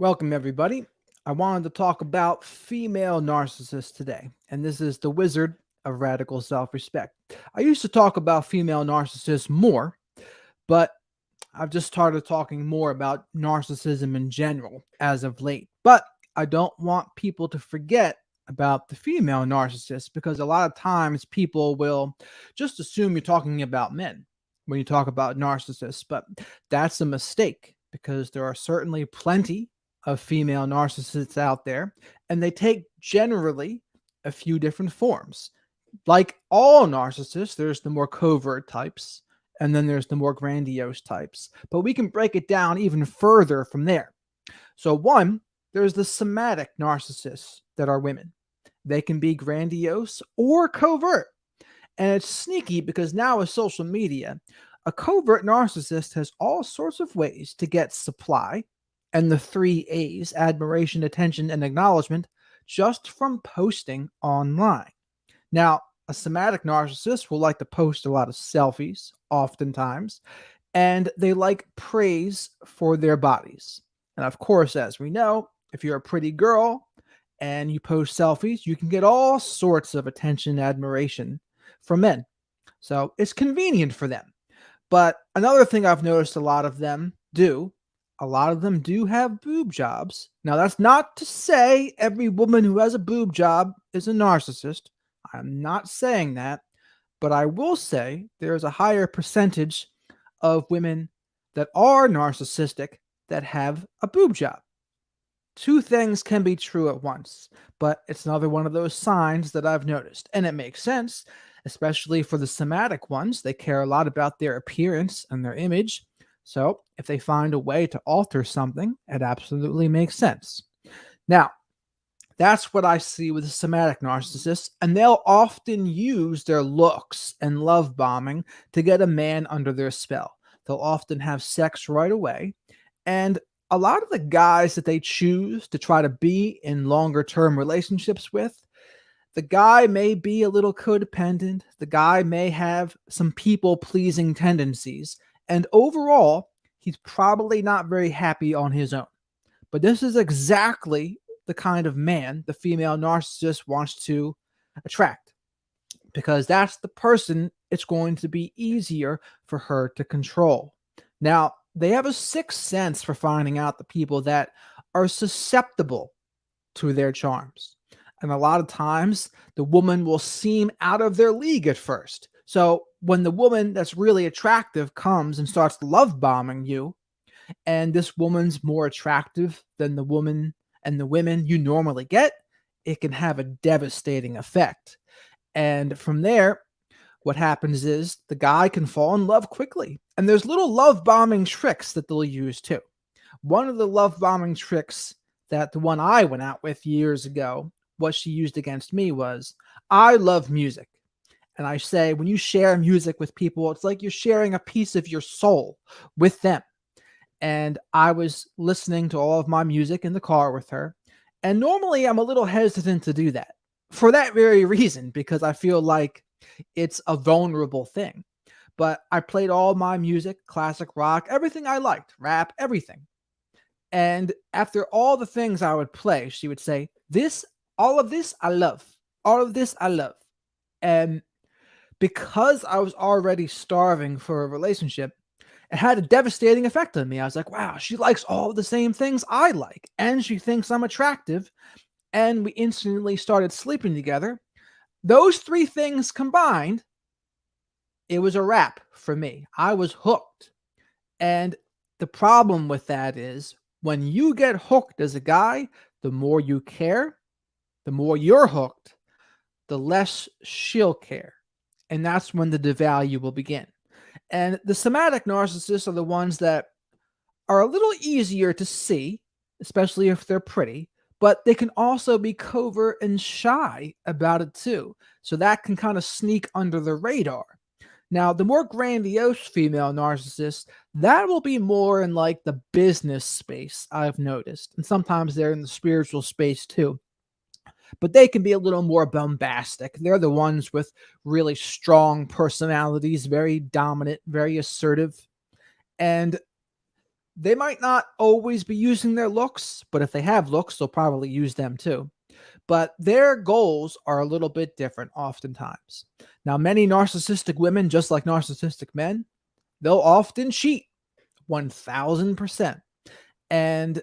Welcome, everybody. I wanted to talk about female narcissists today, and this is the wizard of radical self respect. I used to talk about female narcissists more, but I've just started talking more about narcissism in general as of late. But I don't want people to forget about the female narcissist because a lot of times people will just assume you're talking about men when you talk about narcissists, but that's a mistake because there are certainly plenty of female narcissists out there, and they take generally a few different forms. Like all narcissists, there's the more covert types, and then there's the more grandiose types. But we can break it down even further from there. So, one, there's the somatic narcissists that are women. They can be grandiose or covert. And it's sneaky because now with social media, a covert narcissist has all sorts of ways to get supply and the three A's: admiration, attention, and acknowledgement just from posting online. Now, a somatic narcissist will like to post a lot of selfies, oftentimes, and they like praise for their bodies. And of course, as we know, if you're a pretty girl and you post selfies, you can get all sorts of attention, admiration from men. So it's convenient for them. But another thing I've noticed a lot of them do have boob jobs. Now, that's not to say every woman who has a boob job is a narcissist. I'm not saying that, but I will say there's a higher percentage of women that are narcissistic that have a boob job. Two things can be true at once, but it's another one of those signs that I've noticed. And it makes sense, especially for the somatic ones. They care a lot about their appearance and their image. So if they find a way to alter something, it absolutely makes sense. Now, that's what I see with the somatic narcissists, and they'll often use their looks and love bombing to get a man under their spell. They'll often have sex right away, and a lot of the guys that they choose to try to be in longer term relationships with, the guy may be a little codependent, the guy may have some people pleasing tendencies, and overall, he's probably not very happy on his own. But this is exactly the kind of man the female narcissist wants to attract, because that's the person it's going to be easier for her to control. Now, they have a sixth sense for finding out the people that are susceptible to their charms. And a lot of times, the woman will seem out of their league at first. So when the woman that's really attractive comes and starts love bombing you, and this woman's more attractive than the woman and the women you normally get, it can have a devastating effect. And from there, what happens is the guy can fall in love quickly. And there's little love bombing tricks that they'll use too. One of the love bombing tricks that the one I went out with years ago, what she used against me was, I love music. And I say, when you share music with people, it's like you're sharing a piece of your soul with them. And I was listening to all of my music in the car with her. And normally I'm a little hesitant to do that for that very reason, because I feel like it's a vulnerable thing. But I played all my music, classic rock, everything I liked, rap, everything. And after all the things I would play, she would say, all of this, I love. All of this, I love. And because I was already starving for a relationship, it had a devastating effect on me. I was like, wow, she likes all the same things I like, and she thinks I'm attractive. And we instantly started sleeping together. Those three things combined, it was a wrap for me. I was hooked. And the problem with that is when you get hooked as a guy, the more you care, the more you're hooked, the less she'll care. And that's when the devalue will begin. And the somatic narcissists are the ones that are a little easier to see, especially if they're pretty, but they can also be covert and shy about it too. So that can kind of sneak under the radar. Now, the more grandiose female narcissists, that will be more in like the business space, I've noticed. And sometimes they're in the spiritual space too. But they can be a little more bombastic. They're the ones with really strong personalities, very dominant, very assertive. And They might not always be using their looks, but if they have looks, they'll probably use them too. But their goals are a little bit different oftentimes. Now, many narcissistic women, just like narcissistic men, they'll often cheat 1000%. And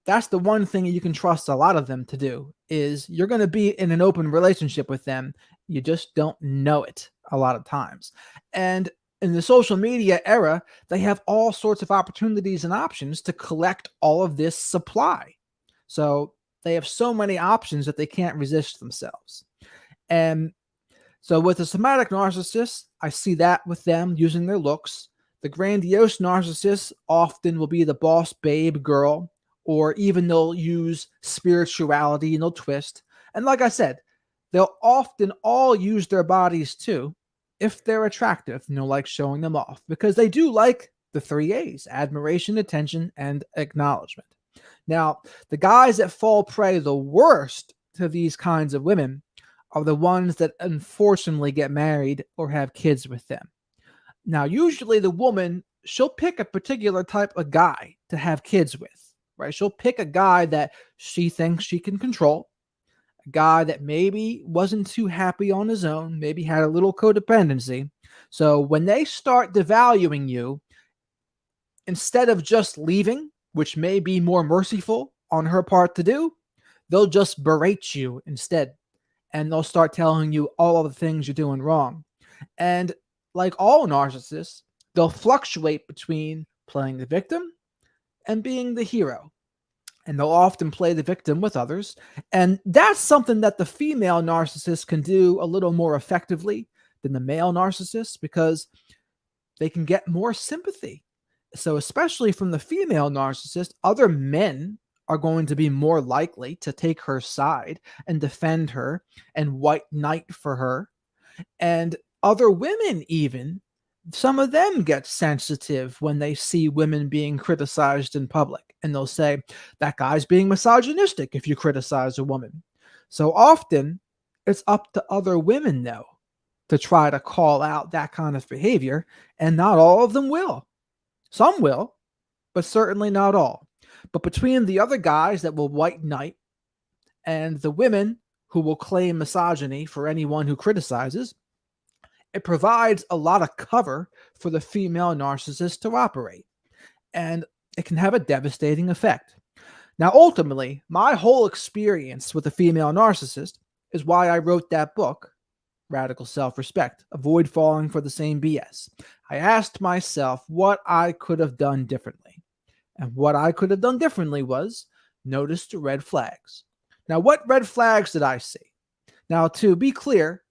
that's the one thing you can trust a lot of them to do is you're going to be in an open relationship with them. You just don't know it a lot of times. And in the social media era, they have all sorts of opportunities and options to collect all of this supply. So they have so many options that they can't resist themselves. And so with the somatic narcissists, I see that with them using their looks. The grandiose narcissists often will be the boss babe girl, or even they'll use spirituality and they'll twist. And like I said, they'll often all use their bodies too if they're attractive, like showing them off, because they do like the 3 A's: admiration, attention, and acknowledgement. Now, the guys that fall prey the worst to these kinds of women are the ones that unfortunately get married or have kids with them. Now, usually the woman, she'll pick a particular type of guy to have kids with, right? She'll pick a guy that she thinks she can control, a guy that maybe wasn't too happy on his own, maybe had a little codependency. So when they start devaluing you, instead of just leaving, which may be more merciful on her part to do, they'll just berate you instead. And they'll start telling you all of the things you're doing wrong. And like all narcissists, they'll fluctuate between playing the victim and being the hero. And they'll often play the victim with others. And that's something that the female narcissist can do a little more effectively than the male narcissist, because they can get more sympathy. So especially from the female narcissist, other men are going to be more likely to take her side and defend her and white knight for her. And other women, even, some of them get sensitive when they see women being criticized in public. And they'll say, that guy's being misogynistic if you criticize a woman. So often it's up to other women, though, to try to call out that kind of behavior. And not all of them will. Some will, but certainly not all. But between the other guys that will white knight and the women who will claim misogyny for anyone who criticizes, it provides a lot of cover for the female narcissist to operate. And it can have a devastating effect. Now, ultimately, my whole experience with a female narcissist is why I wrote that book, Radical Self-Respect: Avoid Falling for the Same BS. I asked myself what I could have done differently. And what I could have done differently was notice the red flags. Now, what red flags did I see? Now, to be clear,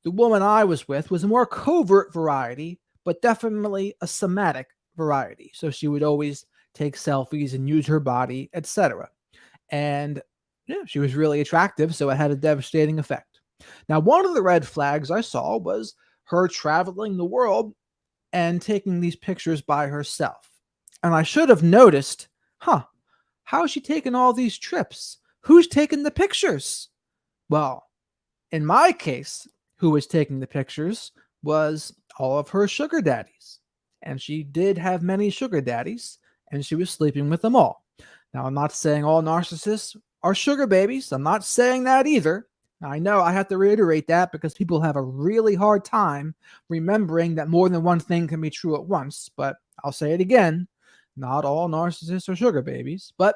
the woman I was with was a more covert variety, but definitely a somatic variety. So she would always take selfies and use her body, etc. And yeah, she was really attractive, so it had a devastating effect. Now, one of the red flags I saw was her traveling the world and taking these pictures by herself. And I should have noticed, how is she taking all these trips? Who's taking the pictures? Well, in my case, who was taking the pictures was all of her sugar daddies. And she did have many sugar daddies, and she was sleeping with them all. Now, I'm not saying all narcissists are sugar babies. I'm not saying that either. I know I have to reiterate that because people have a really hard time remembering that more than one thing can be true at once. But I'll say it again. Not all narcissists are sugar babies. But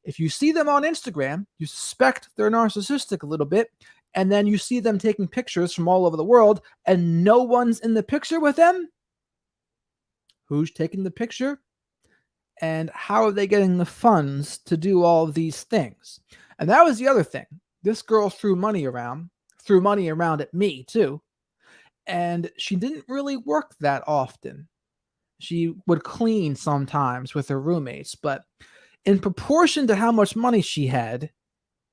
if you see them on Instagram, you suspect they're narcissistic a little bit, and then you see them taking pictures from all over the world and no one's in the picture with them, who's taking the picture? And how are they getting the funds to do all of these things? And that was the other thing. This girl threw money around at me too. And she didn't really work that often. She would clean sometimes with her roommates, but in proportion to how much money she had,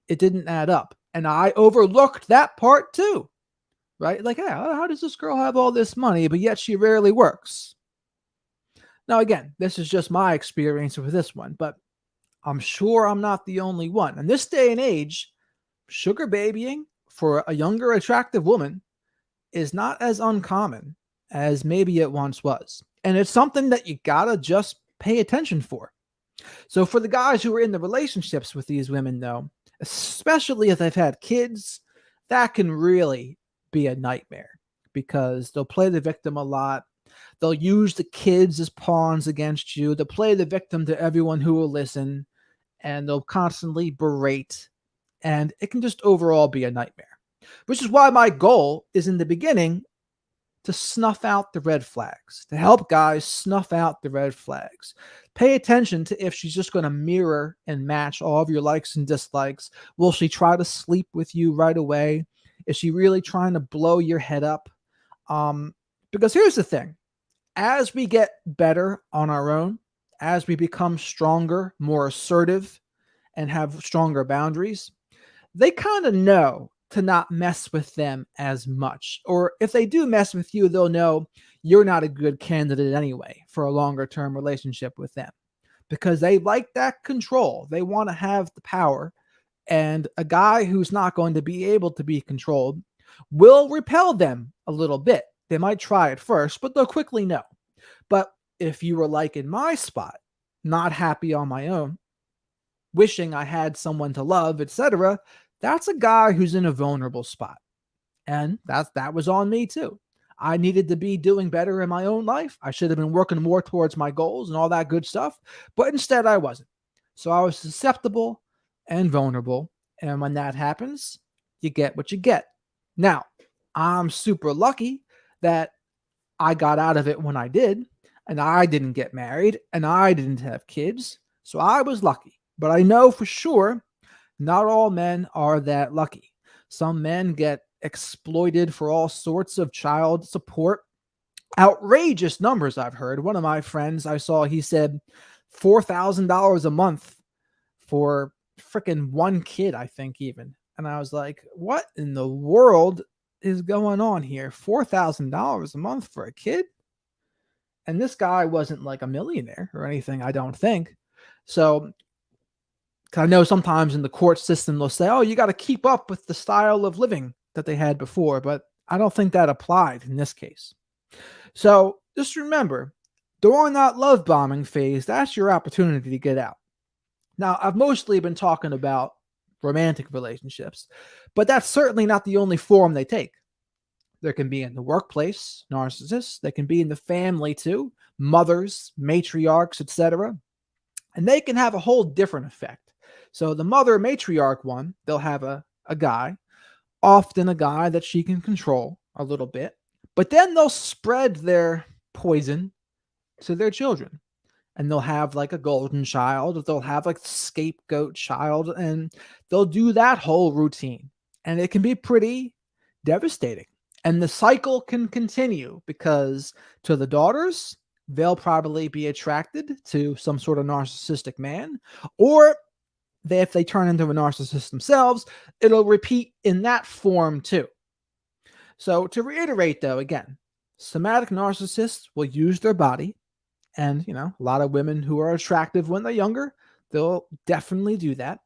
it didn't add up. And I overlooked that part too, right? Like, hey, how does this girl have all this money, but yet she rarely works? Now, again, this is just my experience with this one, but I'm sure I'm not the only one. In this day and age, sugar babying for a younger, attractive woman is not as uncommon as maybe it once was. And it's something that you gotta just pay attention for. So for the guys who are in the relationships with these women, though, especially if they've had kids, that can really be a nightmare because they'll play the victim a lot. They'll use the kids as pawns against you. They'll play the victim to everyone who will listen, and they'll constantly berate, and it can just overall be a nightmare. Which is why my goal is in the beginning to snuff out the red flags, to help guys snuff out the red flags. Pay attention to if she's just going to mirror and match all of your likes and dislikes. Will she try to sleep with you right away? Is she really trying to blow your head up? Because here's the thing. As we get better on our own, as we become stronger, more assertive, and have stronger boundaries, they kind of know to not mess with them as much. Or if they do mess with you, they'll know you're not a good candidate anyway for a longer term relationship with them because they like that control. They want to have the power. And a guy who's not going to be able to be controlled will repel them a little bit. They might try at first, but they'll quickly know. But if you were like in my spot, not happy on my own, wishing I had someone to love, etc., that's a guy who's in a vulnerable spot. And that was on me too. I needed to be doing better in my own life. I should have been working more towards my goals and all that good stuff, but instead I wasn't. So I was susceptible and vulnerable. And when that happens, you get what you get. Now, I'm super lucky that I got out of it when I did, and I didn't get married, and I didn't have kids. So I was lucky. But I know for sure not all men are that lucky. Some men get exploited for all sorts of child support. Outrageous numbers I've heard. One of my friends I saw, he said $4,000 a month for freaking one kid, I think even. And I was like, what in the world is going on here? $4,000 a month for a kid? And this guy wasn't like a millionaire or anything, I don't think. So I know sometimes in the court system, they'll say, oh, you got to keep up with the style of living that they had before. But I don't think that applied in this case. So just remember, during that love bombing phase, that's your opportunity to get out. Now, I've mostly been talking about romantic relationships, but that's certainly not the only form they take. There can be in the workplace, narcissists. They can be in the family too, mothers, matriarchs, etc. And they can have a whole different effect. So the mother matriarch one, they'll have a guy, often a guy that she can control a little bit, but then they'll spread their poison to their children. And they'll have like a golden child, or they'll have like the scapegoat child, and they'll do that whole routine. And it can be pretty devastating. And the cycle can continue because to the daughters, they'll probably be attracted to some sort of narcissistic man, or if they turn into a narcissist themselves, it'll repeat in that form too. So to reiterate though, again, somatic narcissists will use their body. And, a lot of women who are attractive when they're younger, they'll definitely do that.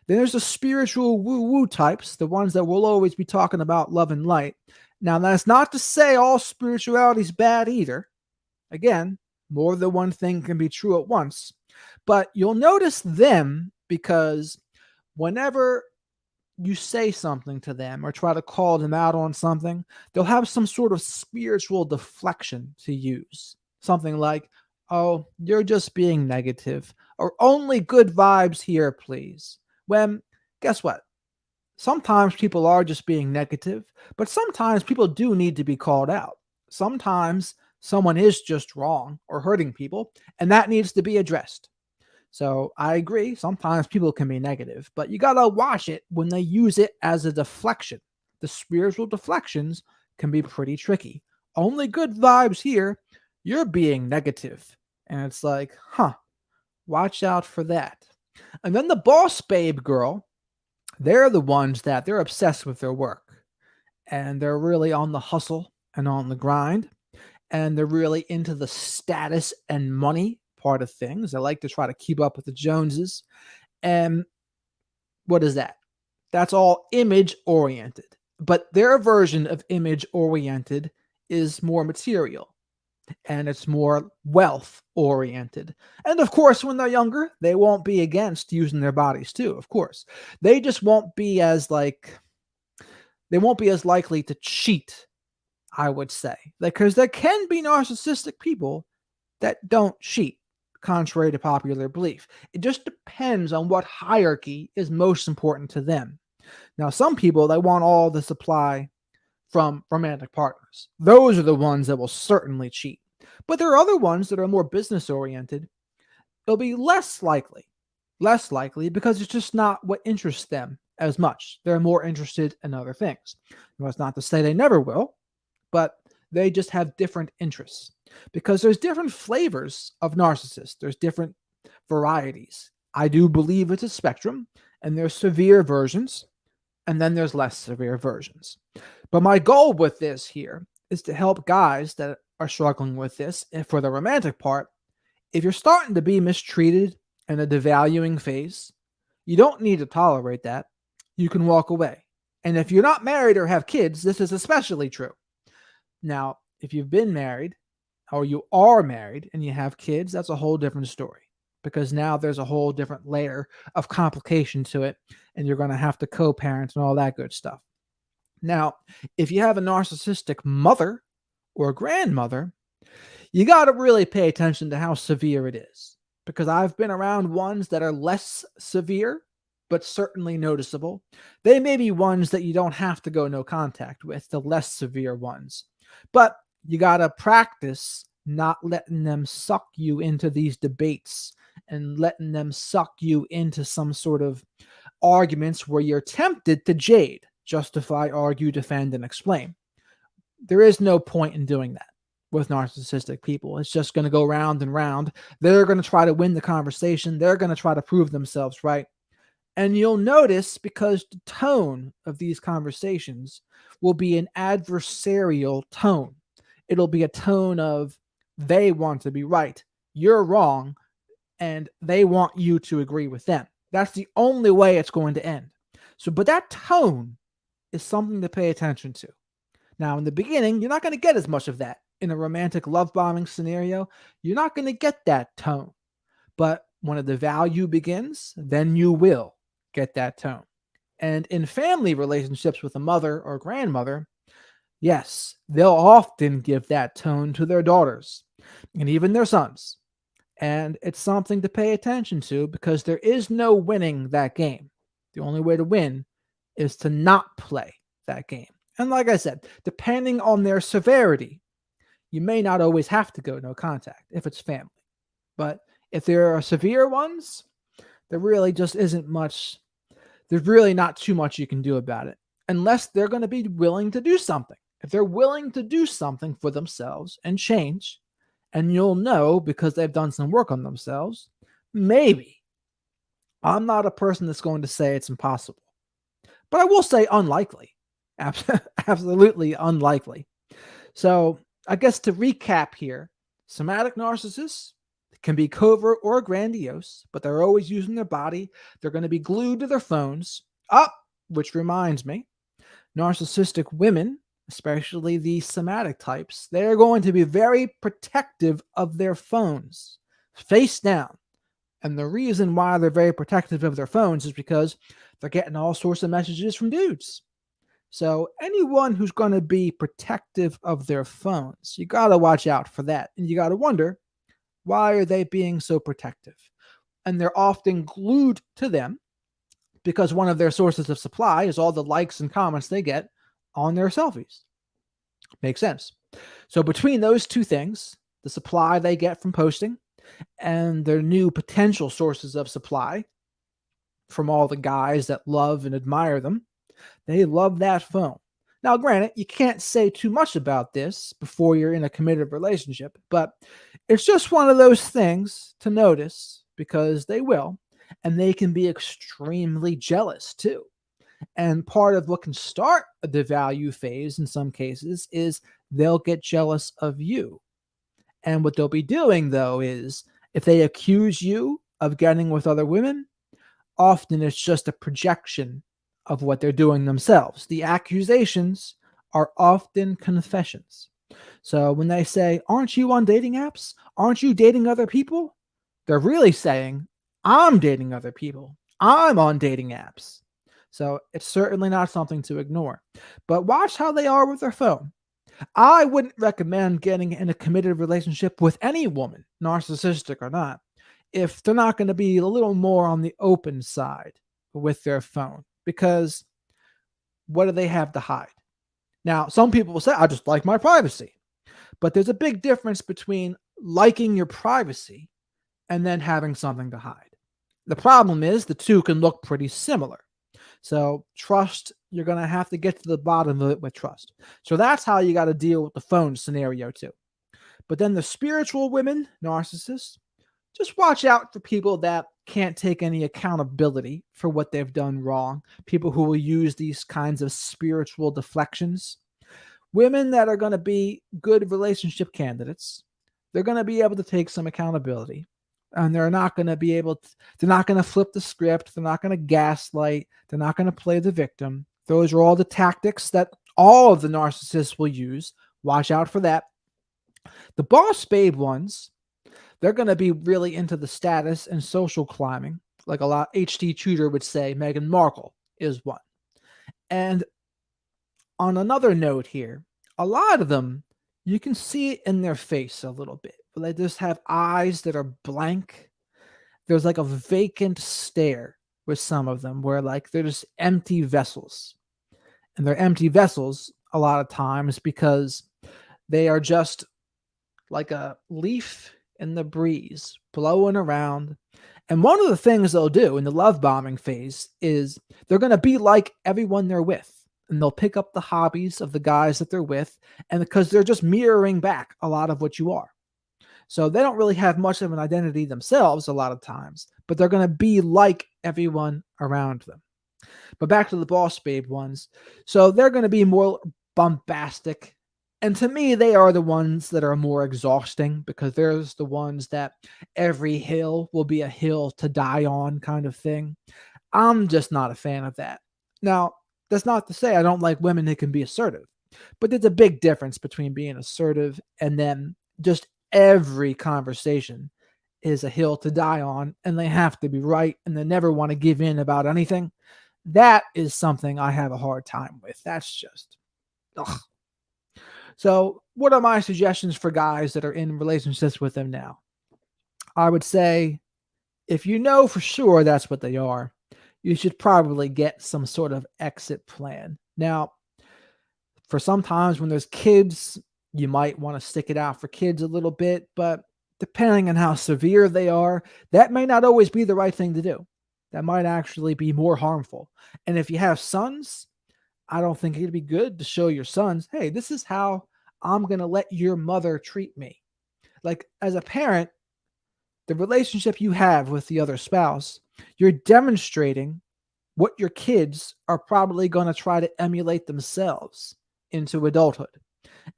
Then there's the spiritual woo-woo types, the ones that will always be talking about love and light. Now, that's not to say all spirituality is bad either. Again, more than one thing can be true at once. But you'll notice them because whenever you say something to them or try to call them out on something, they'll have some sort of spiritual deflection to use. Something like, oh, you're just being negative, or only good vibes here, please. When, guess what? Sometimes people are just being negative, but sometimes people do need to be called out. Sometimes someone is just wrong or hurting people, and that needs to be addressed. So I agree, sometimes people can be negative, but you gotta watch it when they use it as a deflection. The spiritual deflections can be pretty tricky. Only good vibes here, you're being negative. And it's like, watch out for that. And then the boss babe girl, they're the ones that they're obsessed with their work. And they're really on the hustle and on the grind. And they're really into the status and money part of things. They like to try to keep up with the Joneses. And what is that? That's all image oriented. But their version of image oriented is more material. and it's more wealth oriented. And of course, when they're younger, they won't be against using their bodies too, of course. They just won't be as they won't be as likely to cheat, I would say. Because there can be narcissistic people that don't cheat, contrary to popular belief. It just depends on what hierarchy is most important to them. Now, some people, they want all the supply from romantic partners. Those are the ones that will certainly cheat. But there are other ones that are more business oriented. It'll be less likely because it's just not what interests them as much. They're more interested in other things. Now, that's not to say they never will, but they just have different interests because there's different flavors of narcissists. There's different varieties. I do believe it's a spectrum, and there's severe versions, and then there's less severe versions. But my goal with this here is to help guys that are struggling with this. And for the romantic part, if you're starting to be mistreated in a devaluing phase, you don't need to tolerate that. You can walk away. And if you're not married or have kids, this is especially true. Now, if you've been married or you are married and you have kids, that's a whole different story because now there's a whole different layer of complication to it, and you're going to have to co-parent and all that good stuff. Now, if you have a narcissistic mother or grandmother, you got to really pay attention to how severe it is because I've been around ones that are less severe, but certainly noticeable. They may be ones that you don't have to go no contact with, the less severe ones. But you got to practice not letting them suck you into these debates and letting them suck you into some sort of arguments where you're tempted to jade, justify, argue, defend, and explain. There is no point in doing that with narcissistic people. It's just going to go round and round. They're going to try to win the conversation. They're going to try to prove themselves right. And you'll notice because the tone of these conversations will be an adversarial tone. It'll be a tone of they want to be right, you're wrong, and they want you to agree with them. That's the only way it's going to end. So, but that tone is something to pay attention to. Now, in the beginning, you're not going to get as much of that. In a romantic love bombing scenario, you're not going to get that tone. But when the value begins, then you will get that tone. And in family relationships with a mother or grandmother, yes, they'll often give that tone to their daughters and even their sons. And it's something to pay attention to because there is no winning that game. The only way to win is to not play that game. And like I said, depending on their severity, you may not always have to go no contact if it's family. But if there are severe ones, there really just isn't much. There's really not too much you can do about it unless they're going to be willing to do something. If they're willing to do something for themselves and change, and you'll know because they've done some work on themselves, maybe. I'm not a person that's going to say it's impossible, but I will say unlikely. Absolutely unlikely. So I guess to recap here, somatic narcissists can be covert or grandiose, but they're always using their body. They're going to be glued to their phones. Which reminds me, narcissistic women, especially the somatic types, they're going to be very protective of their phones, face down. And the reason why they're very protective of their phones is because they're getting all sorts of messages from dudes. So anyone who's going to be protective of their phones, you got to watch out for that. And you got to wonder, why are they being so protective? And they're often glued to them because one of their sources of supply is all the likes and comments they get on their selfies. Makes sense. So between those two things, the supply they get from posting and their new potential sources of supply from all the guys that love and admire them, they love that phone. Now, granted, you can't say too much about this before you're in a committed relationship, but it's just one of those things to notice because they will, and they can be extremely jealous too. And part of what can start a devalue phase in some cases is they'll get jealous of you. And what they'll be doing, though, is if they accuse you of getting with other women, often it's just a projection of what they're doing themselves. The accusations are often confessions. So when they say, "Aren't you on dating apps? Aren't you dating other people?" They're really saying, "I'm dating other people. I'm on dating apps." So it's certainly not something to ignore. But watch how they are with their phone. I wouldn't recommend getting in a committed relationship with any woman, narcissistic or not, if they're not going to be a little more on the open side with their phone. Because what do they have to hide? Now, some people will say, "I just like my privacy." But there's a big difference between liking your privacy and then having something to hide. The problem is the two can look pretty similar. So, trust, you're going to have to get to the bottom of it with trust. So, that's how you got to deal with the phone scenario, too. But then the spiritual women, narcissists, just watch out for people that can't take any accountability for what they've done wrong, people who will use these kinds of spiritual deflections. Women that are going to be good relationship candidates, they're going to be able to take some accountability, and they're not going to be able to, they're not going to flip the script, they're not going to gaslight, they're not going to play the victim. Those are all the tactics that all of the narcissists will use. Watch out for that. The boss babe ones, they're going to be really into the status and social climbing, like a lot HT Tudor would say. Meghan Markle is one. And on another note here, a lot of them, you can see it in their face a little bit. They just have eyes that are blank. There's like a vacant stare with some of them where like they're just empty vessels. And they're empty vessels a lot of times because they are just like a leaf in the breeze blowing around. And one of the things they'll do in the love bombing phase is they're going to be like everyone they're with. And they'll pick up the hobbies of the guys that they're with, and because they're just mirroring back a lot of what you are. So they don't really have much of an identity themselves a lot of times, but they're going to be like everyone around them. But back to the boss babe ones. So they're going to be more bombastic. And to me, they are the ones that are more exhausting because there's the ones that every hill will be a hill to die on kind of thing. I'm just not a fan of that. Now, that's not to say I don't like women who can be assertive, but there's a big difference between being assertive and then just every conversation is a hill to die on and they have to be right and they never want to give in about anything. That is something I have a hard time with. That's just, ugh. So, what are my suggestions for guys that are in relationships with them now? I would say if you know for sure that's what they are, you should probably get some sort of exit plan. Now, for sometimes when there's kids, you might want to stick it out for kids a little bit, but depending on how severe they are, that may not always be the right thing to do. That might actually be more harmful. And if you have sons, I don't think it'd be good to show your sons, "Hey, this is how I'm going to let your mother treat me." Like, as a parent, the relationship you have with the other spouse, you're demonstrating what your kids are probably going to try to emulate themselves into adulthood.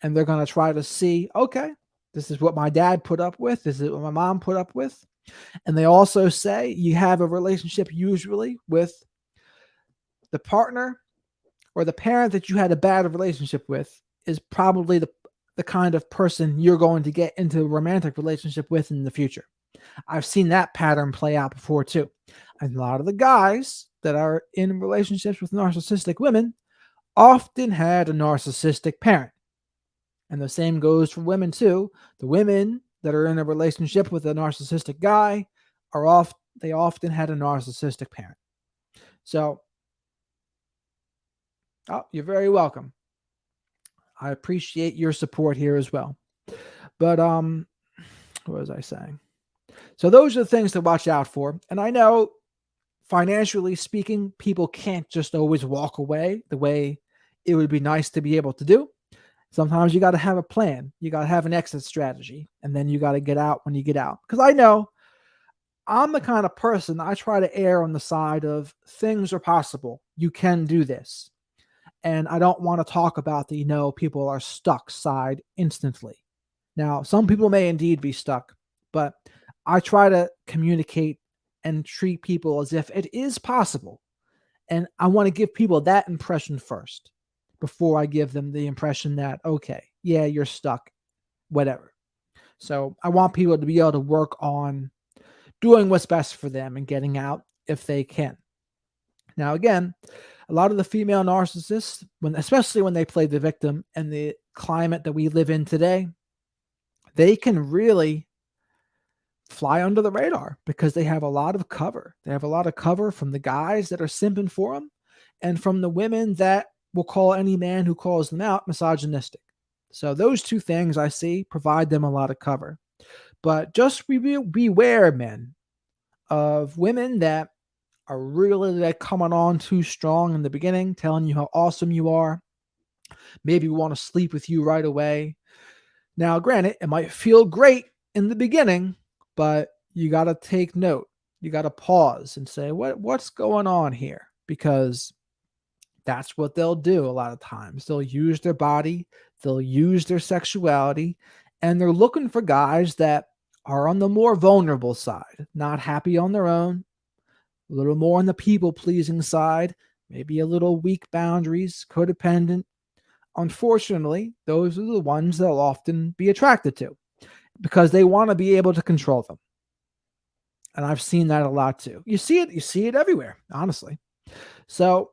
And they're going to try to see, okay, this is what my dad put up with. This is what my mom put up with. And they also say you have a relationship usually with the partner or the parent that you had a bad relationship with is probably the kind of person you're going to get into a romantic relationship with in the future. I've seen that pattern play out before too. And a lot of the guys that are in relationships with narcissistic women often had a narcissistic parent. And the same goes for women too. The women that are in a relationship with a narcissistic guy they often had a narcissistic parent. So, oh, you're very welcome. I appreciate your support here as well. But what was I saying? So those are the things to watch out for. And I know financially speaking, people can't just always walk away the way it would be nice to be able to do. Sometimes you got to have a plan. You got to have an exit strategy, and then you got to get out when you get out. Because I know I'm the kind of person, I try to err on the side of things are possible. You can do this. And I don't want to talk about the, people are stuck side instantly. Now, some people may indeed be stuck, but I try to communicate and treat people as if it is possible. And I want to give people that impression first before I give them the impression that, okay, yeah, you're stuck, whatever. So I want people to be able to work on doing what's best for them and getting out if they can. Now, again, a lot of the female narcissists, especially when they play the victim and the climate that we live in today, they can really fly under the radar because they have a lot of cover. They have a lot of cover from the guys that are simping for them and from the women that will call any man who calls them out misogynistic. So those two things I see provide them a lot of cover. But just beware, men, of women that are really like coming on too strong in the beginning, telling you how awesome you are. Maybe want to sleep with you right away. Now, granted, it might feel great in the beginning, but you got to take note. You got to pause and say, what's going on here? Because that's what they'll do a lot of times. They'll use their body, they'll use their sexuality, and they're looking for guys that are on the more vulnerable side, not happy on their own, a little more on the people-pleasing side, maybe a little weak boundaries, codependent. Unfortunately, those are the ones they'll often be attracted to because they want to be able to control them. And I've seen that a lot too. You see it everywhere, honestly. So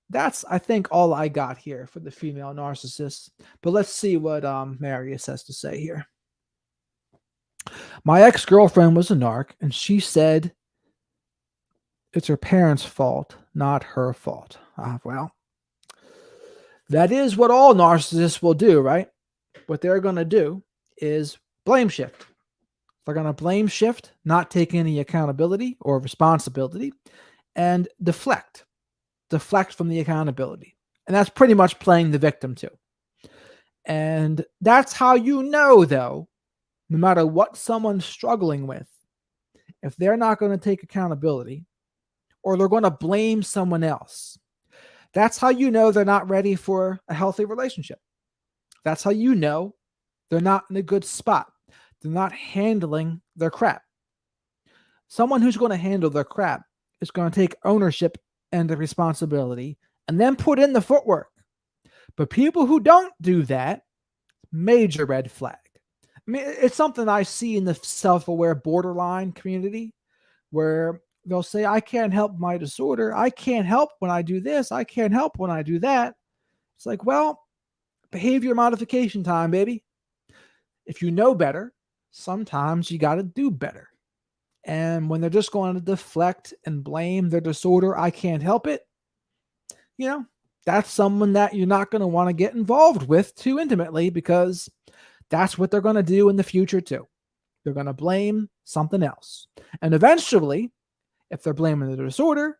that's, I think, all I got here for the female narcissists. But let's see what Marius has to say here. My ex-girlfriend was a narc, and she said it's her parents' fault, not her fault. Well, that is what all narcissists will do, right? What they're going to do is blame shift. They're going to blame shift, not take any accountability or responsibility, and deflect from the accountability. And that's pretty much playing the victim too. And that's how you know, though, no matter what someone's struggling with, if they're not going to take accountability or they're going to blame someone else, that's how you know they're not ready for a healthy relationship. That's how you know they're not in a good spot. They're not handling their crap. Someone who's going to handle their crap is going to take ownership and the responsibility and then put in the footwork. But people who don't do that, major red flag. I mean, it's something I see in the self-aware borderline community where they'll say, I can't help my disorder. I can't help when I do this. I can't help when I do that. It's like, well, behavior modification time, baby. If you know better, sometimes you got to do better. And when they're just going to deflect and blame their disorder, I can't help it, that's someone that you're not going to want to get involved with too intimately because that's what they're going to do in the future too. They're going to blame something else. And eventually, if they're blaming the disorder,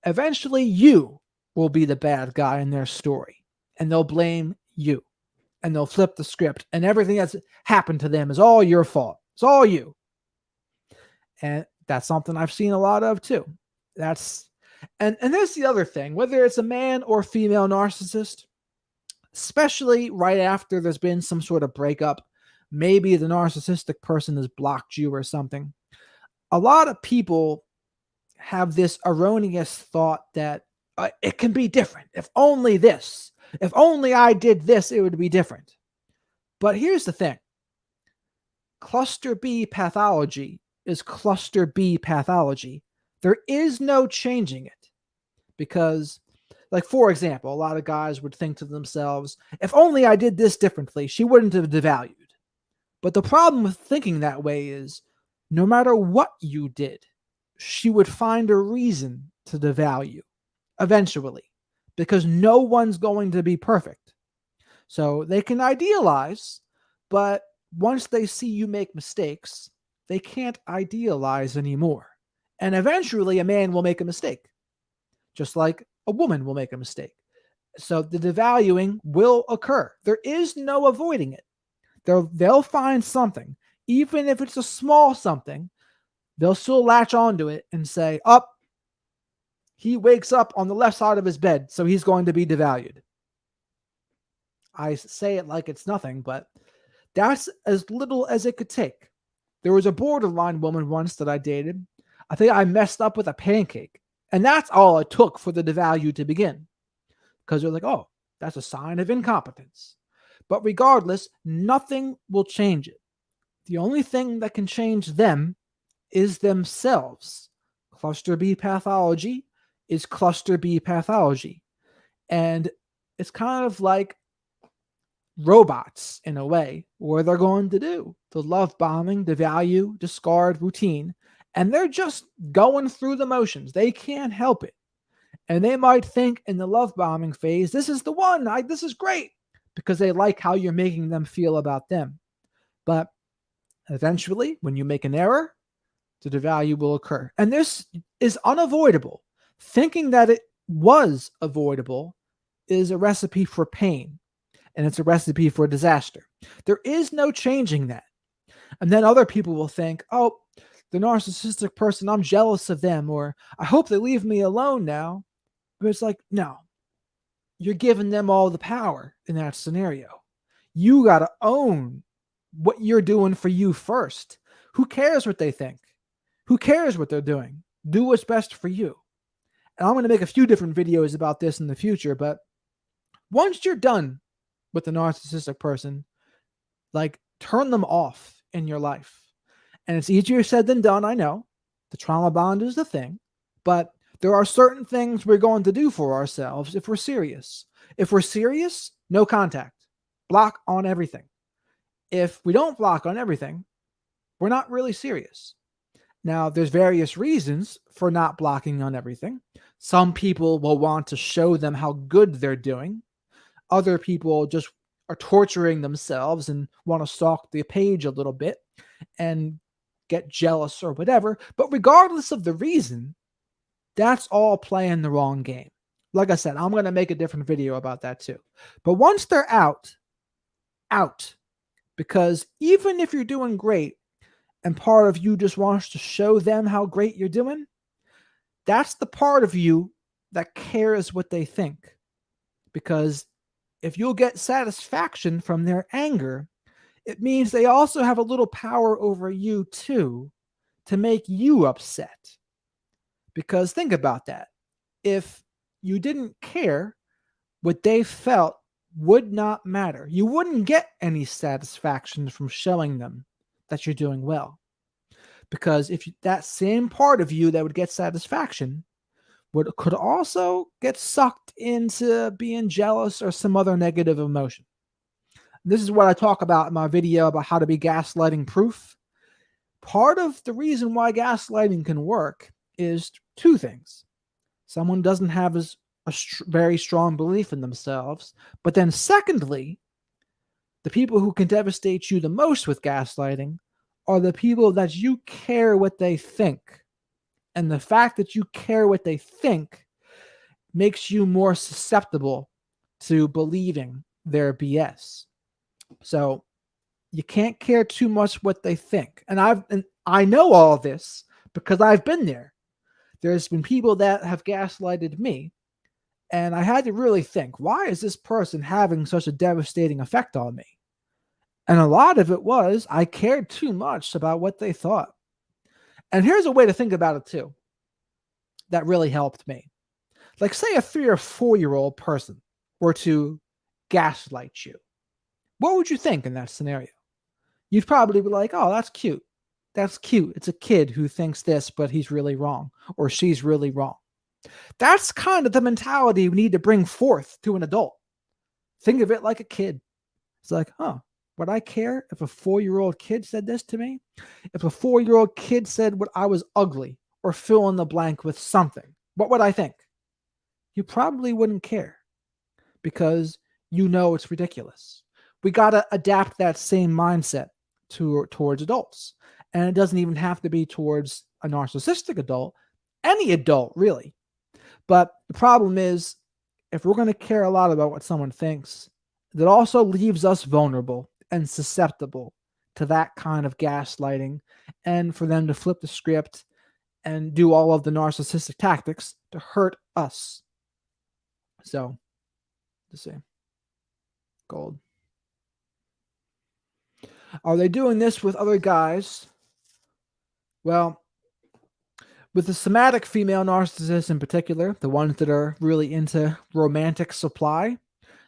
eventually you will be the bad guy in their story. And they'll blame you. And they'll flip the script. And everything that's happened to them is all your fault. It's all you. And that's something I've seen a lot of too. And there's the other thing, whether it's a man or female narcissist, especially right after there's been some sort of breakup, maybe the narcissistic person has blocked you or something. A lot of people have this erroneous thought that it can be different. If only this, if only I did this, it would be different. But here's the thing. Cluster B pathology is cluster B pathology. There is no changing it because, like, for example, a lot of guys would think to themselves, if only I did this differently, she wouldn't have devalued. But the problem with thinking that way is no matter what you did, she would find a reason to devalue eventually because no one's going to be perfect. So they can idealize, but once they see you make mistakes, they can't idealize anymore. And eventually a man will make a mistake, just like a woman will make a mistake. So the devaluing will occur. There is no avoiding it. They'll find something, even if it's a small something, they'll still latch onto it and say, he wakes up on the left side of his bed, so he's going to be devalued. I say it like it's nothing, but that's as little as it could take. There was a borderline woman once that I dated. I think I messed up with a pancake. And that's all it took for the devalue to begin. Because they're like, oh, that's a sign of incompetence. But regardless, nothing will change it. The only thing that can change them is themselves. Cluster B pathology is cluster B pathology. And it's kind of like robots in a way, where they're going to do the love bombing, the value, discard, routine, and they're just going through the motions. They can't help it. And they might think in the love bombing phase, this is the one, this is great, because they like how you're making them feel about them. But eventually, when you make an error, the devalue will occur. And this is unavoidable. Thinking that it was avoidable is a recipe for pain, and it's a recipe for disaster. There is no changing that. And then other people will think, oh, the narcissistic person, I'm jealous of them, or I hope they leave me alone now. But it's like, no, you're giving them all the power in that scenario. You got to own what you're doing for you first. Who cares what they think? Who cares what they're doing? Do what's best for you. And I'm going to make a few different videos about this in the future, but once you're done with the narcissistic person, like, turn them off in your life. And it's easier said than done, I know. The trauma bond is the thing, but there are certain things we're going to do for ourselves if we're serious. If we're serious, no contact. Block on everything. If we don't block on everything, we're not really serious. Now, there's various reasons for not blocking on everything. Some people will want to show them how good they're doing. Other people just are torturing themselves and want to stalk the page a little bit and get jealous or whatever. But regardless of the reason, that's all playing the wrong game. Like I said, I'm going to make a different video about that too. But once they're out. Because even if you're doing great and part of you just wants to show them how great you're doing, that's the part of you that cares what they think. Because if you'll get satisfaction from their anger, it means they also have a little power over you too, to make you upset. Because think about that. If you didn't care, what they felt would not matter. You wouldn't get any satisfaction from showing them that you're doing well. Because if that same part of you that would get satisfaction could also get sucked into being jealous or some other negative emotion. This is what I talk about in my video about how to be gaslighting proof. Part of the reason why gaslighting can work is two things. Someone doesn't have a very strong belief in themselves. But then secondly, the people who can devastate you the most with gaslighting are the people that you care what they think. And the fact that you care what they think makes you more susceptible to believing their BS. So you can't care too much what they think. And I know all this because I've been there. There's been people that have gaslighted me, and I had to really think, why is this person having such a devastating effect on me? And a lot of it was I cared too much about what they thought. And here's a way to think about it too that really helped me. Like, say a 3 or 4-year-old person were to gaslight you. What would you think in that scenario? You'd probably be like, oh, that's cute. That's cute. It's a kid who thinks this, but he's really wrong, or she's really wrong. That's kind of the mentality we need to bring forth to an adult. Think of it like a kid. It's like, would I care if a 4-year-old kid said this to me? If a 4-year-old kid said what I was ugly, or fill in the blank with something, what would I think? You probably wouldn't care, because you know it's ridiculous. We got to adapt that same mindset towards adults. And it doesn't even have to be towards a narcissistic adult, any adult, really. But the problem is, if we're going to care a lot about what someone thinks, that also leaves us vulnerable and susceptible to that kind of gaslighting, and for them to flip the script and do all of the narcissistic tactics to hurt us. So, let's see. Gold. Are they doing this with other guys? Well, with the somatic female narcissists in particular, the ones that are really into romantic supply,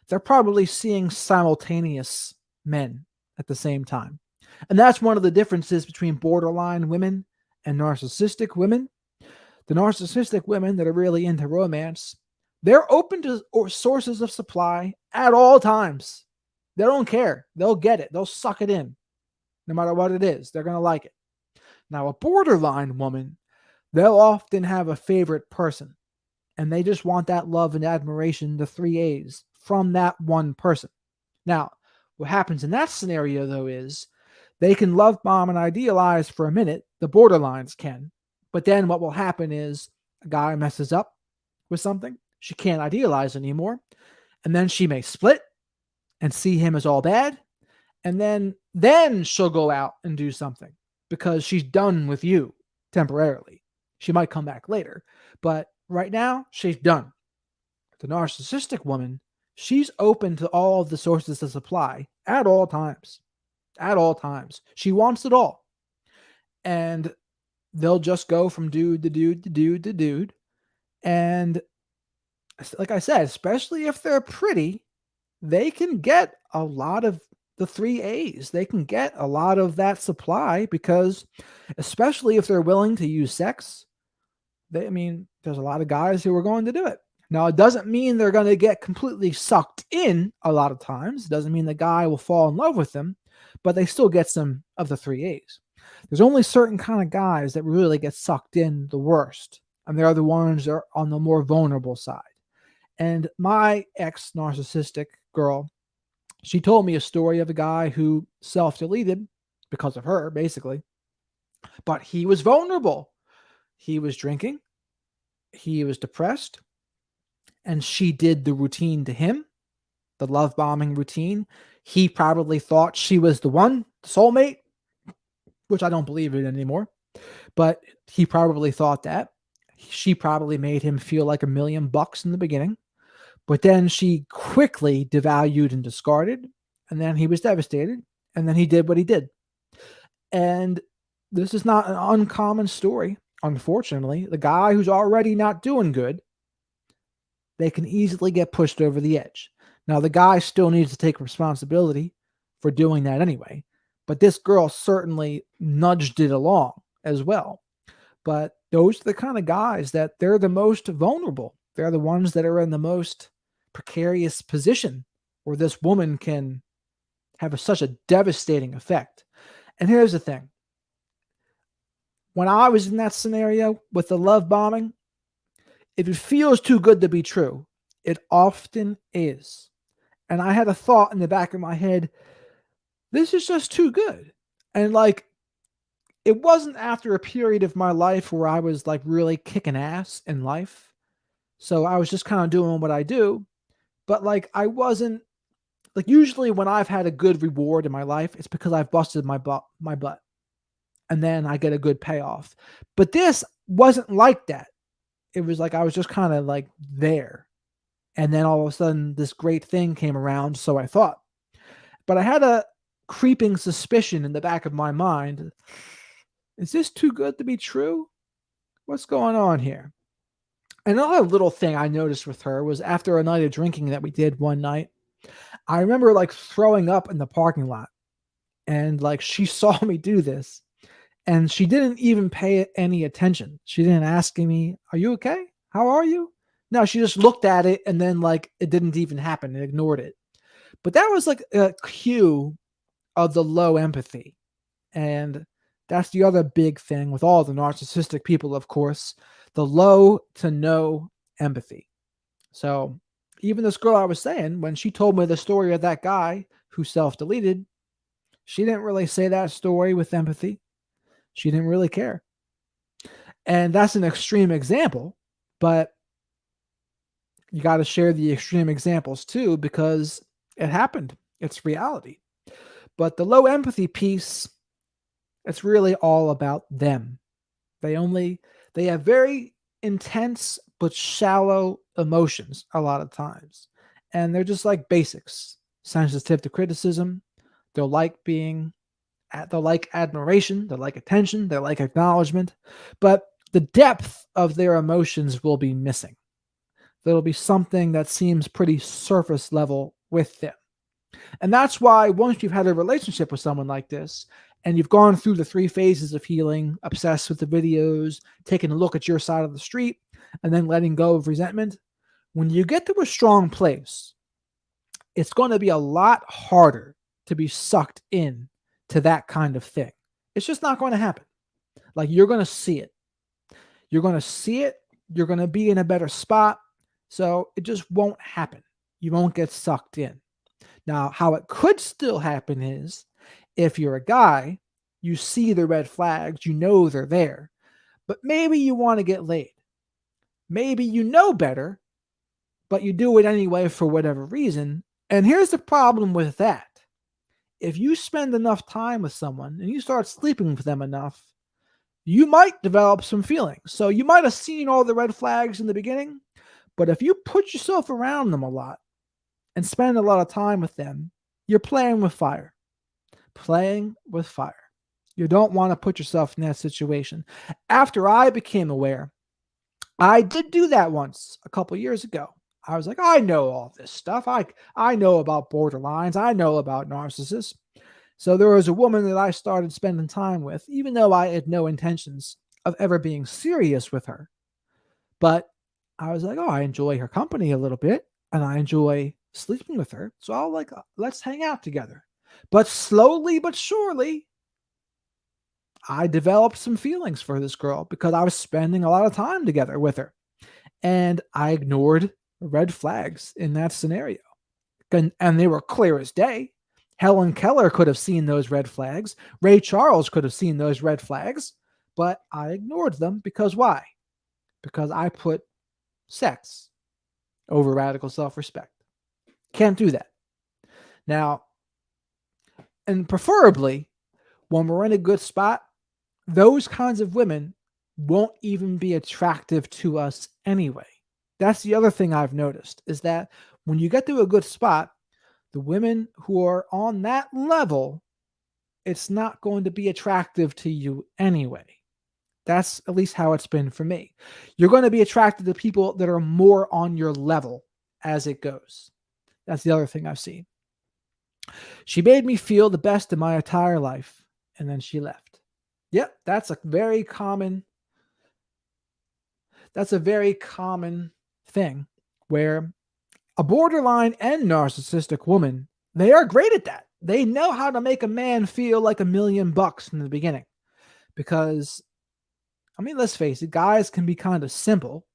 they're probably seeing simultaneous men at the same time. And that's one of the differences between borderline women and narcissistic women. The narcissistic women that are really into romance, they're open to sources of supply at all times. They don't care. They'll get it. They'll suck it in. No matter what it is, they're going to like it. Now, a borderline woman, they'll often have a favorite person, and they just want that love and admiration, the three A's, from that one person. Now, what happens in that scenario, though, is they can love bomb and idealize for a minute. The borderlines can. But then what will happen is a guy messes up with something. She can't idealize anymore. And then she may split and see him as all bad. And then she'll go out and do something because she's done with you temporarily. She might come back later. But right now, she's done. The narcissistic woman, she's open to all of the sources of supply at all times. At all times. She wants it all. And they'll just go from dude to dude to dude to dude. And like I said, especially if they're pretty, they can get a lot of the three A's. They can get a lot of that supply because, especially if they're willing to use sex, there's a lot of guys who are going to do it. Now, it doesn't mean they're going to get completely sucked in a lot of times. It doesn't mean the guy will fall in love with them, but they still get some of the three A's. There's only certain kind of guys that really get sucked in the worst, and they're the ones that are on the more vulnerable side. And my ex-narcissistic girl, she told me a story of a guy who self-deleted because of her, basically. But he was vulnerable. He was drinking. He was depressed. And she did the routine to him, the love bombing routine. He probably thought she was the one, the soulmate, which I don't believe in anymore. But he probably thought that. She probably made him feel like $1 million in the beginning. But then she quickly devalued and discarded. And then he was devastated. And then he did what he did. And this is not an uncommon story, unfortunately. The guy who's already not doing good, they can easily get pushed over the edge. Now, the guy still needs to take responsibility for doing that anyway. But this girl certainly nudged it along as well. But those are the kind of guys that they're the most vulnerable. They're the ones that are in the most precarious position where this woman can have such a devastating effect. And here's the thing. When I was in that scenario with the love bombing, if it feels too good to be true, it often is. And I had a thought in the back of my head, this is just too good. And it wasn't after a period of my life where I was really kicking ass in life. So I was just kind of doing what I do. But I wasn't usually when I've had a good reward in my life, it's because I've busted my butt. And then I get a good payoff. But this wasn't like that. It was I was just kind of there. And then all of a sudden this great thing came around, so I thought. But I had a creeping suspicion in the back of my mind. Is this too good to be true? What's going on here? Another little thing I noticed with her was after a night of drinking that we did one night, I remember throwing up in the parking lot. And she saw me do this. And she didn't even pay any attention. She didn't ask me, are you okay? How are you? No, she just looked at it and then it didn't even happen and ignored it. But that was a cue of the low empathy. And that's the other big thing with all the narcissistic people, of course, the low to no empathy. So even this girl I was saying, when she told me the story of that guy who self-deleted, she didn't really say that story with empathy. She didn't really care. And that's an extreme example, but you got to share the extreme examples too, because it happened. It's reality. But the low empathy piece, it's really all about them. They have very intense but shallow emotions a lot of times. And they're just basics. Sensitive to criticism. They'll like admiration, they like attention, they like acknowledgement, but the depth of their emotions will be missing. There'll be something that seems pretty surface level with them. And that's why once you've had a relationship with someone like this, and you've gone through the 3 phases of healing, obsessed with the videos, taking a look at your side of the street, and then letting go of resentment, when you get to a strong place, it's going to be a lot harder to be sucked in to that kind of thing. It's just not going to happen. Like, you're going to see it. You're going to see it. You're going to be in a better spot. So it just won't happen. You won't get sucked in. Now, how it could still happen is if you're a guy, you see the red flags, you know they're there, but maybe you want to get laid. Maybe you know better, but you do it anyway for whatever reason. And here's the problem with that. If you spend enough time with someone and you start sleeping with them enough, you might develop some feelings. So you might have seen all the red flags in the beginning, but if you put yourself around them a lot and spend a lot of time with them, you're playing with fire. Playing with fire. You don't want to put yourself in that situation. After I became aware, I did do that once a couple years ago. I was like, I know all this stuff. I know about borderlines. I know about narcissists. So there was a woman that I started spending time with, even though I had no intentions of ever being serious with her. But I was like, oh, I enjoy her company a little bit, and I enjoy sleeping with her. So I'll like, let's hang out together. But slowly but surely, I developed some feelings for this girl because I was spending a lot of time together with her. And I ignored red flags in that scenario. And they were clear as day. Helen Keller could have seen those red flags. Ray Charles could have seen those red flags. But I ignored them because why? Because I put sex over radical self-respect. Can't do that. Now, and preferably, when we're in a good spot, those kinds of women won't even be attractive to us anyway. That's the other thing I've noticed, is that when you get to a good spot, the women who are on that level, it's not going to be attractive to you anyway. That's at least how it's been for me. You're going to be attracted to people that are more on your level as it goes. That's the other thing I've seen. She made me feel the best in my entire life, and then she left. Yep, that's a very common thing where a borderline and narcissistic woman, they are great at that. They know how to make a man feel like $1,000,000 in the beginning. Because, I mean, let's face it, guys can be kind of simple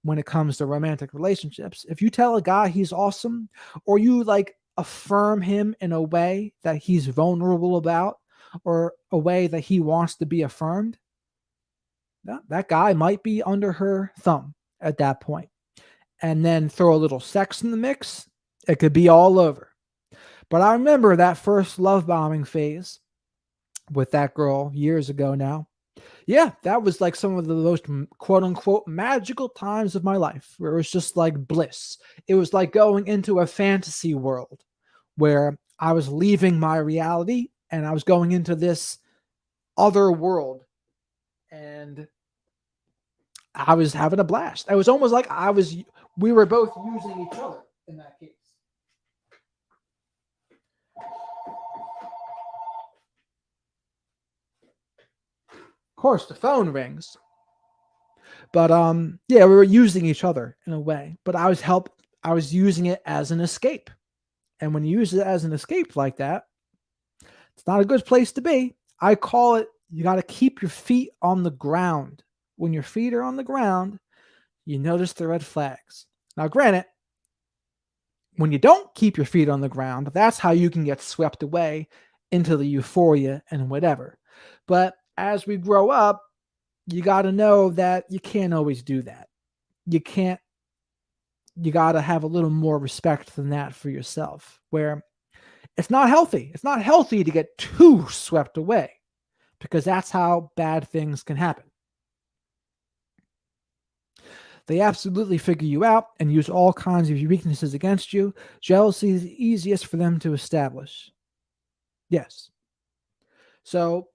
when it comes to romantic relationships. If you tell a guy he's awesome, or you like affirm him in a way that he's vulnerable about, or a way that he wants to be affirmed, that guy might be under her thumb at that point. And then throw a little sex in the mix, it could be all over. But I remember that first love bombing phase with that girl years ago now. Yeah, that was like some of the most quote unquote magical times of my life, where it was just like bliss. It was like going into a fantasy world where I was leaving my reality and I was going into this other world, and I was having a blast. It was almost like we were both using each other in that case. Of course, the phone rings. But yeah, we were using each other in a way. But I was using it as an escape. And when you use it as an escape like that, it's not a good place to be. I call it, you got to keep your feet on the ground. When your feet are on the ground, you notice the red flags. Now, granted, when you don't keep your feet on the ground, that's how you can get swept away into the euphoria and whatever. But as we grow up, you got to know that you can't always do that. You can't, you got to have a little more respect than that for yourself, where it's not healthy. It's not healthy to get too swept away, because that's how bad things can happen. They absolutely figure you out and use all kinds of your weaknesses against you. Jealousy is the easiest for them to establish. Yes. So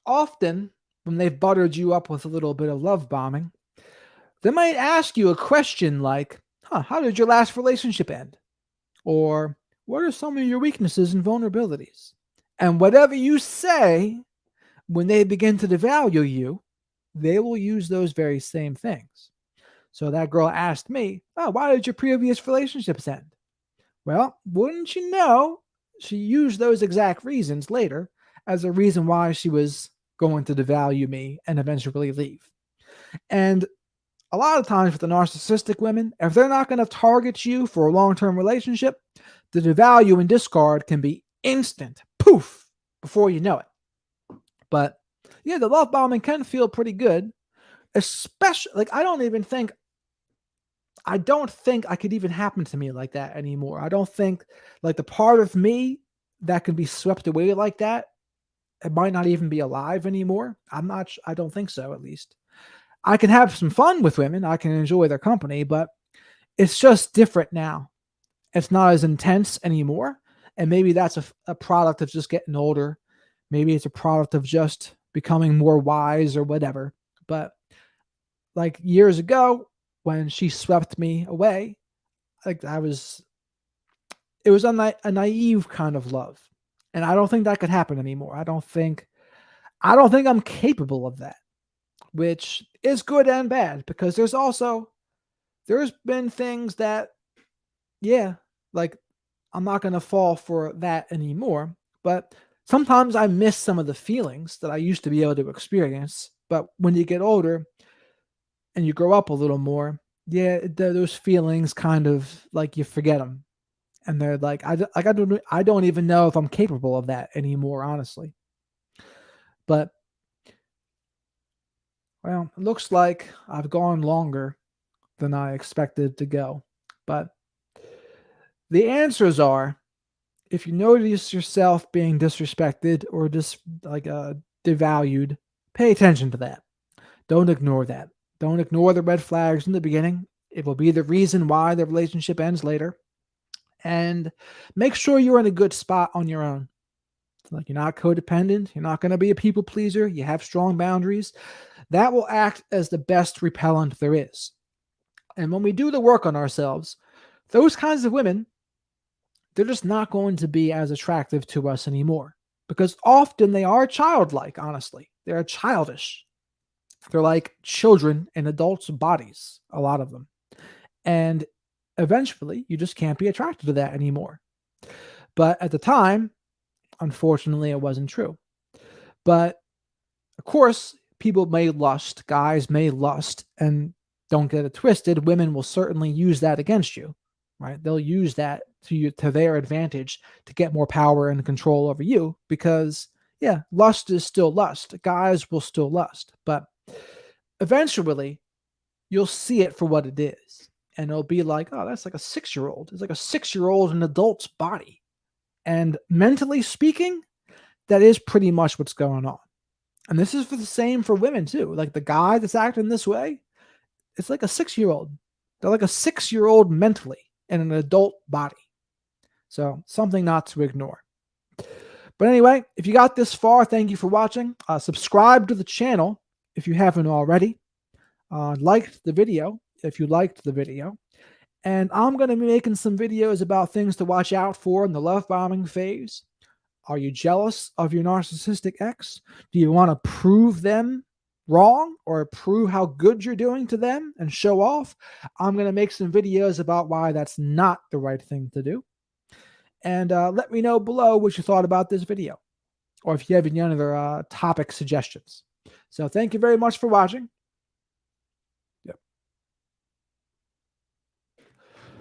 often, when they've buttered you up with a little bit of love bombing, they might ask you a question like, How did your last relationship end? Or what are some of your weaknesses and vulnerabilities? And whatever you say, when they begin to devalue you, they will use those very same things. So that girl asked me, "Oh, why did your previous relationships end?" Well, wouldn't you know, she used those exact reasons later as a reason why she was going to devalue me and eventually leave. And a lot of times with the narcissistic women, if they're not going to target you for a long term relationship, the devalue and discard can be instant, poof, before you know it. But yeah, the love bombing can feel pretty good, especially like I don't think I could even happen to me like that anymore. I don't think like the part of me that can be swept away like that, it might not even be alive anymore. I don't think so, at least. I can have some fun with women. I can enjoy their company, but it's just different now. It's not as intense anymore. And maybe that's a product of just getting older. Maybe it's a product of just becoming more wise or whatever. But like years ago, when she swept me away, like it was a naive kind of love. And I don't think that could happen anymore. I don't think I'm capable of that, which is good and bad because there's been things that, yeah, like I'm not going to fall for that anymore. But sometimes I miss some of the feelings that I used to be able to experience. But when you get older and you grow up a little more, yeah, those feelings kind of like you forget them, and they're like, I don't even know if I'm capable of that anymore, honestly. But well, it looks like I've gone longer than I expected to go. But the answers are, if you notice yourself being disrespected or devalued, pay attention to that. Don't ignore that. Don't ignore the red flags in the beginning. It will be the reason why the relationship ends later. And make sure you're in a good spot on your own. Like you're not codependent, you're not going to be a people pleaser, you have strong boundaries. That will act as the best repellent there is. And when we do the work on ourselves, those kinds of women, they're just not going to be as attractive to us anymore because often they are childlike, honestly. They're childish. They're like children in adults' bodies, a lot of them. And eventually, you just can't be attracted to that anymore. But at the time, unfortunately, it wasn't true. But of course, people may lust, guys may lust, and don't get it twisted, women will certainly use that against you, right? They'll use that to their advantage to get more power and control over you because yeah, lust is still lust. Guys will still lust, but eventually you'll see it for what it is. And it'll be like, oh, that's like a 6-year-old. It's like a 6-year-old in an adult's body. And mentally speaking, that is pretty much what's going on. And this is for the same for women too. Like the guy that's acting this way, it's like a 6-year-old. They're like a 6-year-old mentally in an adult body. So something not to ignore. But anyway, if you got this far, thank you for watching. Subscribe to the channel if you haven't already. Liked the video if you liked the video. And I'm going to be making some videos about things to watch out for in the love bombing phase. Are you jealous of your narcissistic ex? Do you want to prove them wrong or prove how good you're doing to them and show off? I'm going to make some videos about why that's not the right thing to do. And let me know below what you thought about this video or if you have any other topic suggestions. So thank you very much for watching.